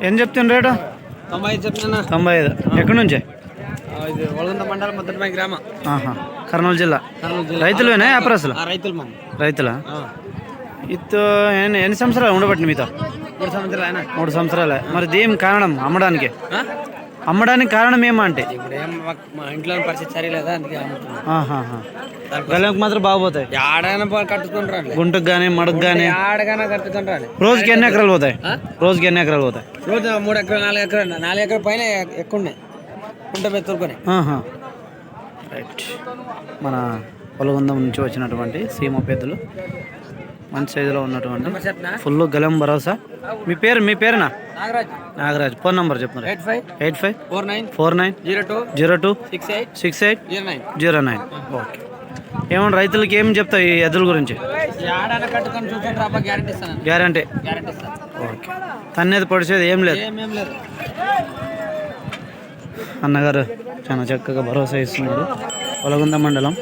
ఏం చెప్తున్నా రేటు? 95 చెప్తున్నా. 95. ఎక్కడి నుంచి? ఇది వలగంద మండలం మొదటిపై గ్రామం. కర్నూలు జిల్లా. రైతులేనా వ్యాపారస్తులు? రైతులు మనం. రైతులా? ఇతో ఎన్ని సంవత్సరాలు ఉండబట్టి మీతో? 3 సంవత్సరాలు. 3 సంవత్సరాలే. మరి దేం కారణం అమ్మడానికి? అమ్మడానికి కారణం ఏమంటే మా ఇంట్లో పరిస్థితి సరిలేదా, అందుకే గల్లంకి మాత్రం బాగుపోతాయి. ఆడైనా కట్టుకుంటారు, గుంటకు కానీ మడుగు కానీ ఆడగానే కట్టుకుంటారు. రోజుకి ఎన్ని ఎకరాలు పోతాయి? రోజుకి ఎన్ని ఎకరాలు పోతాయి? రోజు 3 ఎకరాలు 4 ఎకరాలు 4 ఎకరాల పైన ఎక్కువ ఉన్నాయి. కుంట పెట్టుకొని. రైట్. మన పొలగుందం నుంచి వచ్చినటువంటి సీమ పెద్దలు మంచి సైజులో ఉన్నటువంటి ఫుల్ గలం భరోసా. మీ పేరునా? నాగరాజ్. ఫోన్ నంబర్ చెప్పండి. 8549026809. ఓకే. ఏమన్నా రైతులకి ఏమి చెప్తావు ఈ ఎద్దుల గురించి? గ్యారంటీ. ఓకే. తన్నేది పొడిచేది ఏం లేదు. అన్నగారు చాలా చక్కగా భరోసా ఇస్తున్నాడు. పొలగుంద మండలం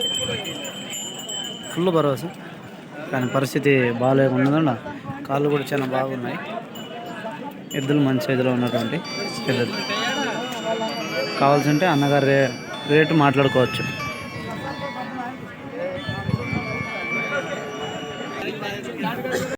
ఫుల్ భరోసా, కానీ పరిస్థితి బాగాలేకున్నదండి. కాళ్ళు కూడా చాలా బాగున్నాయి. ఎద్దులు మంచి సైజులో ఉన్నటువంటి ఎద్దులు. కావాల్సింటే అన్నగారు రేటు మాట్లాడుకోవచ్చు.